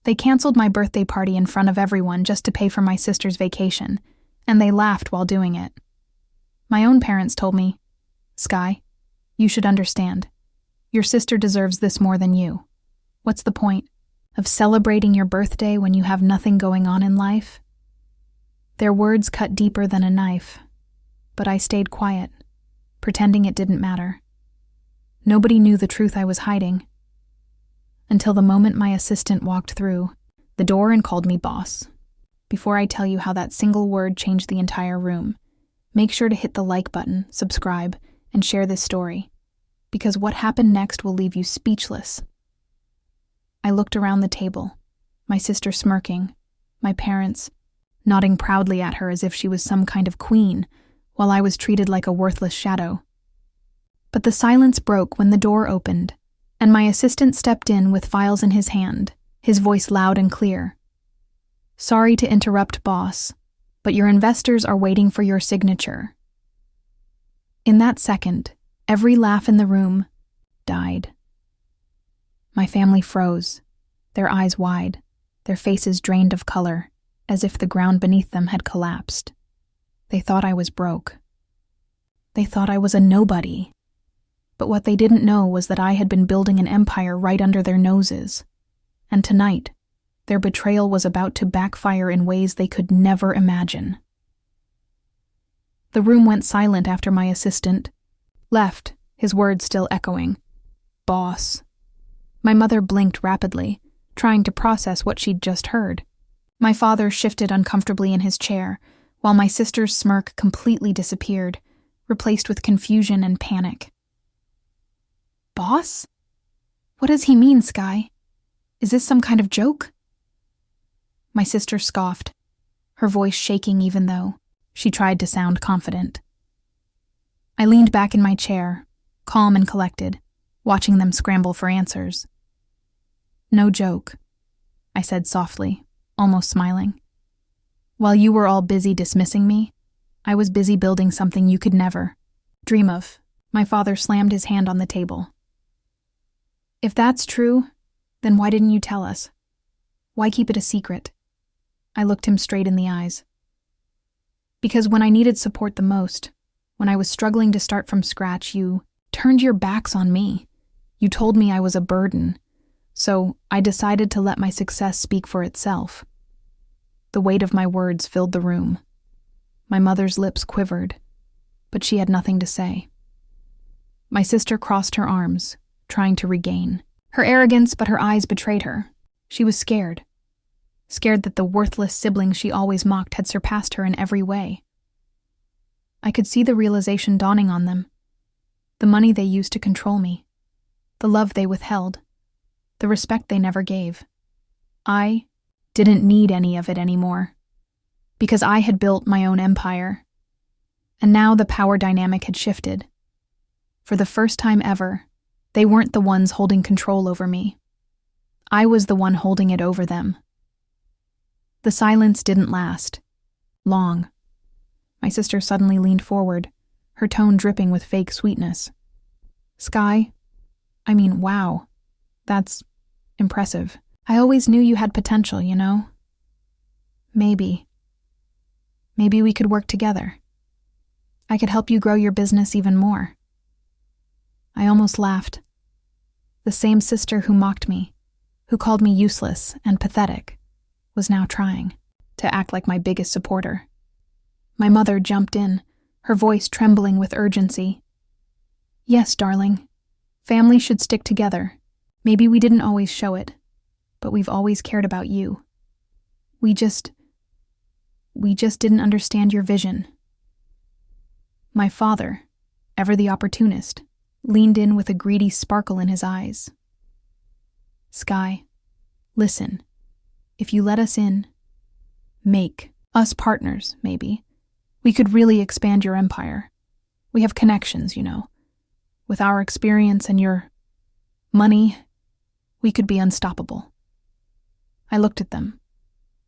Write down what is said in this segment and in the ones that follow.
They canceled my birthday party in front of everyone just to pay for my sister's vacation, and they laughed while doing it. My own parents told me, "Sky, you should understand. Your sister deserves this more than you. What's the point of celebrating your birthday when you have nothing going on in life?" Their words cut deeper than a knife, but I stayed quiet, pretending it didn't matter. Nobody knew the truth I was hiding. Until the moment my assistant walked through the door and called me boss. Before I tell you how that single word changed the entire room, make sure to hit the like button, subscribe, and share this story, because what happened next will leave you speechless. I looked around the table, my sister smirking, my parents nodding proudly at her as if she was some kind of queen, while I was treated like a worthless shadow. But the silence broke when the door opened, and my assistant stepped in with files in his hand, his voice loud and clear. "Sorry to interrupt, boss, but your investors are waiting for your signature." In that second, every laugh in the room died. My family froze, their eyes wide, their faces drained of color, as if the ground beneath them had collapsed. They thought I was broke. They thought I was a nobody. But what they didn't know was that I had been building an empire right under their noses. And tonight, their betrayal was about to backfire in ways they could never imagine. The room went silent after my assistant left, his words still echoing. "Boss." My mother blinked rapidly, trying to process what she'd just heard. My father shifted uncomfortably in his chair, while my sister's smirk completely disappeared, replaced with confusion and panic. "Boss? What does he mean, Sky? Is this some kind of joke?" My sister scoffed, her voice shaking even though she tried to sound confident. I leaned back in my chair, calm and collected, watching them scramble for answers. "No joke," I said softly, almost smiling. "While you were all busy dismissing me, I was busy building something you could never dream of." My father slammed his hand on the table. "If that's true, then why didn't you tell us? Why keep it a secret?" I looked him straight in the eyes. "Because when I needed support the most, when I was struggling to start from scratch, you turned your backs on me. You told me I was a burden. So I decided to let my success speak for itself." The weight of my words filled the room. My mother's lips quivered, but she had nothing to say. My sister crossed her arms, trying to regain her arrogance, but her eyes betrayed her. She was scared. Scared that the worthless sibling she always mocked had surpassed her in every way. I could see the realization dawning on them. The money they used to control me. The love they withheld. The respect they never gave. I didn't need any of it anymore, because I had built my own empire. And now the power dynamic had shifted. For the first time ever, they weren't the ones holding control over me. I was the one holding it over them. The silence didn't last long. My sister suddenly leaned forward, her tone dripping with fake sweetness. "Sky, wow, that's impressive. I always knew you had potential, you know? Maybe we could work together. I could help you grow your business even more." I almost laughed. The same sister who mocked me, who called me useless and pathetic, was now trying to act like my biggest supporter. My mother jumped in, her voice trembling with urgency. "Yes, darling. Family should stick together. Maybe we didn't always show it, but we've always cared about you. We just didn't understand your vision." My father, ever the opportunist, leaned in with a greedy sparkle in his eyes. "Sky, listen. If you let us in, make us partners, maybe, we could really expand your empire. We have connections, you know. With our experience and your money, we could be unstoppable." I looked at them,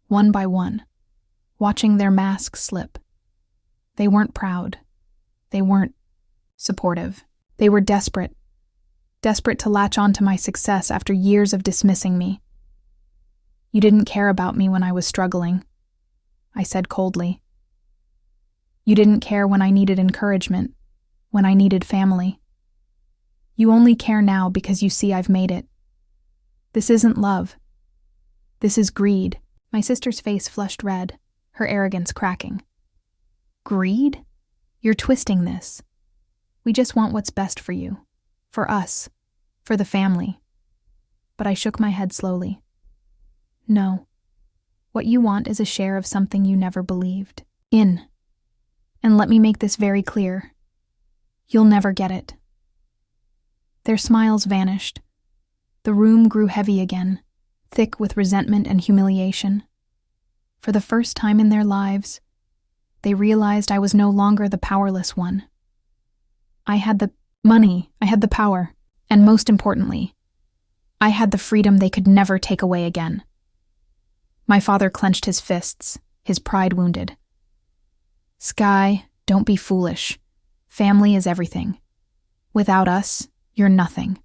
one by one, watching their masks slip. They weren't proud. They weren't supportive. They were desperate to latch onto my success after years of dismissing me. You didn't care about me when I was struggling, I said coldly. You didn't care when I needed encouragement, when I needed family. You only care now because you see I've made it. This isn't love. This is greed. My sister's face flushed red, her arrogance cracking. Greed? You're twisting this. We just want what's best for you, for us, for the family. But I shook my head slowly. No. What you want is a share of something you never believed in. And let me make this very clear. You'll never get it. Their smiles vanished. The room grew heavy again, thick with resentment and humiliation. For the first time in their lives, they realized I was no longer the powerless one. I had the money, I had the power, and most importantly, I had the freedom they could never take away again. My father clenched his fists, his pride wounded. Sky, don't be foolish. Family is everything. Without us, you're nothing.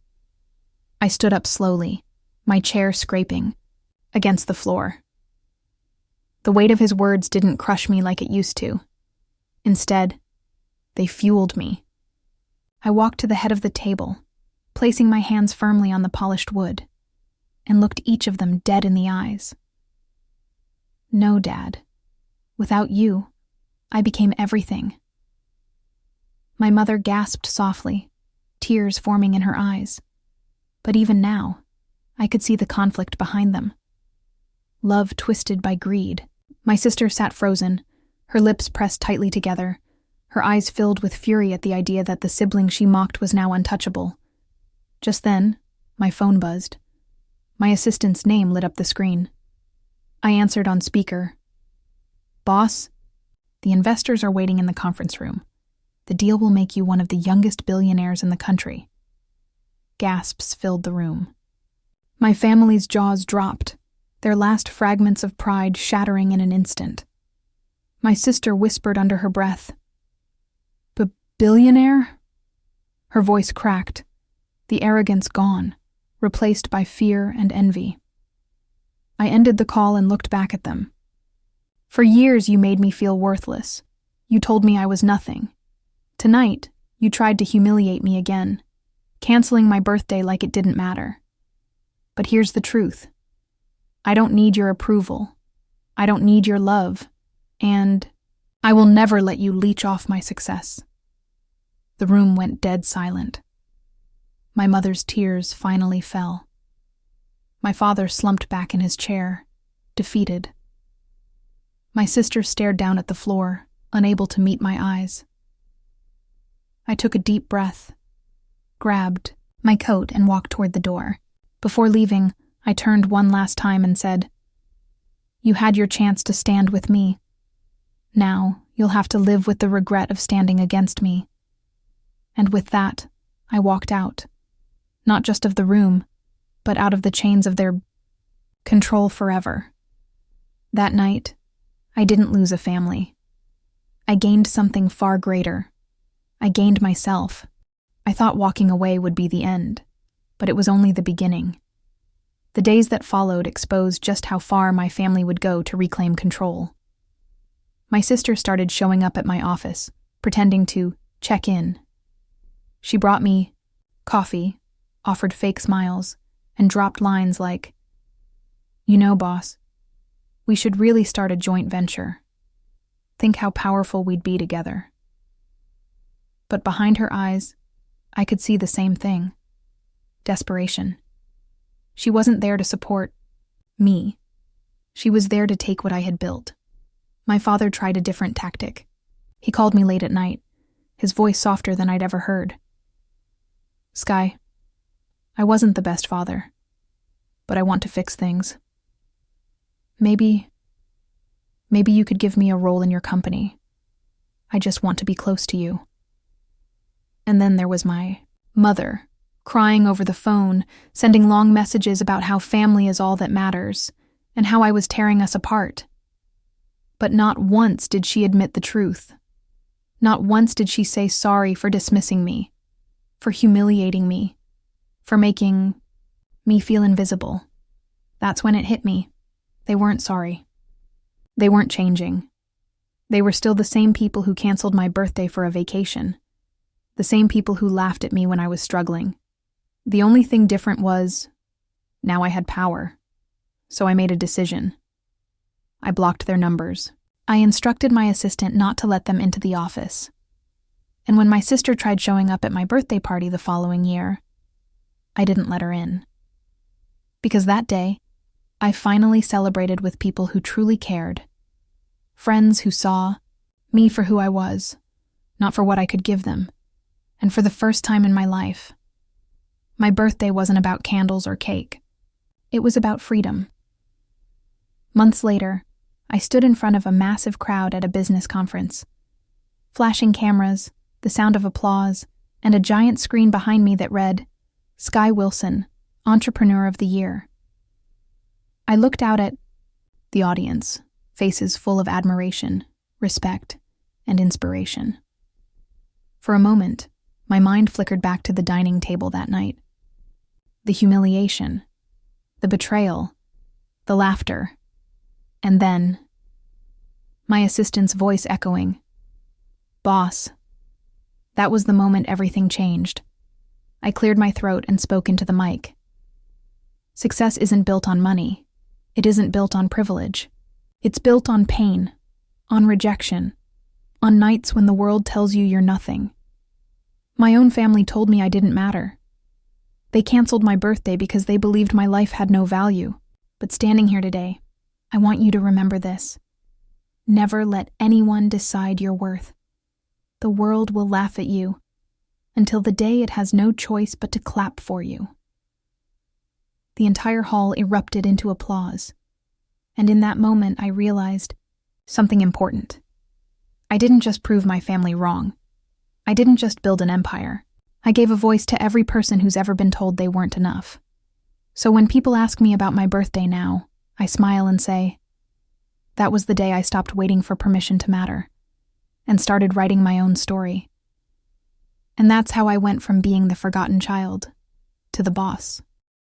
I stood up slowly, my chair scraping against the floor. The weight of his words didn't crush me like it used to. Instead, they fueled me. I walked to the head of the table, placing my hands firmly on the polished wood, and looked each of them dead in the eyes. No, Dad. Without you, I became everything. My mother gasped softly, tears forming in her eyes. But even now, I could see the conflict behind them. Love twisted by greed. My sister sat frozen, her lips pressed tightly together, her eyes filled with fury at the idea that the sibling she mocked was now untouchable. Just then, my phone buzzed. My assistant's name lit up the screen. I answered on speaker. Boss, the investors are waiting in the conference room. The deal will make you one of the youngest billionaires in the country. Gasps filled the room. My family's jaws dropped, their last fragments of pride shattering in an instant. My sister whispered under her breath, "Billionaire?" Her voice cracked, the arrogance gone, replaced by fear and envy. I ended the call and looked back at them. For years you made me feel worthless. You told me I was nothing. Tonight, you tried to humiliate me again, canceling my birthday like it didn't matter. But here's the truth. I don't need your approval. I don't need your love. And I will never let you leech off my success. The room went dead silent. My mother's tears finally fell. My father slumped back in his chair, defeated. My sister stared down at the floor, unable to meet my eyes. I took a deep breath, grabbed my coat and walked toward the door. Before leaving, I turned one last time and said, "You had your chance to stand with me. Now, you'll have to live with the regret of standing against me." And with that, I walked out, not just of the room, but out of the chains of their control forever. That night, I didn't lose a family. I gained something far greater. I gained myself. I thought walking away would be the end, but it was only the beginning. The days that followed exposed just how far my family would go to reclaim control. My sister started showing up at my office, pretending to check in. She brought me coffee, offered fake smiles, and dropped lines like, "You know, boss, we should really start a joint venture. Think how powerful we'd be together." But behind her eyes, I could see the same thing. Desperation. She wasn't there to support me. She was there to take what I had built. My father tried a different tactic. He called me late at night, his voice softer than I'd ever heard. "Sky, I wasn't the best father, but I want to fix things. Maybe you could give me a role in your company. I just want to be close to you." And then there was my mother, crying over the phone, sending long messages about how family is all that matters, and how I was tearing us apart. But not once did she admit the truth. Not once did she say sorry for dismissing me, for humiliating me, for making me feel invisible. That's when it hit me. They weren't sorry. They weren't changing. They were still the same people who canceled my birthday for a vacation. The same people who laughed at me when I was struggling. The only thing different was, now I had power. So I made a decision. I blocked their numbers. I instructed my assistant not to let them into the office. And when my sister tried showing up at my birthday party the following year, I didn't let her in. Because that day, I finally celebrated with people who truly cared. Friends who saw me for who I was, not for what I could give them. And for the first time in my life, my birthday wasn't about candles or cake. It was about freedom. Months later, I stood in front of a massive crowd at a business conference. Flashing cameras, the sound of applause, and a giant screen behind me that read, Skye Wilson, Entrepreneur of the Year. I looked out at the audience, faces full of admiration, respect, and inspiration. For a moment, my mind flickered back to the dining table that night. The humiliation, the betrayal, the laughter, and then, my assistant's voice echoing, "Boss." That was the moment everything changed. I cleared my throat and spoke into the mic. Success isn't built on money. It isn't built on privilege. It's built on pain, on rejection, on nights when the world tells you you're nothing. My own family told me I didn't matter. They canceled my birthday because they believed my life had no value. But standing here today, I want you to remember this. Never let anyone decide your worth. The world will laugh at you until the day it has no choice but to clap for you. The entire hall erupted into applause, and in that moment I realized something important. I didn't just prove my family wrong. I didn't just build an empire. I gave a voice to every person who's ever been told they weren't enough. So when people ask me about my birthday now, I smile and say, that was the day I stopped waiting for permission to matter and started writing my own story. And that's how I went from being the forgotten child to the boss.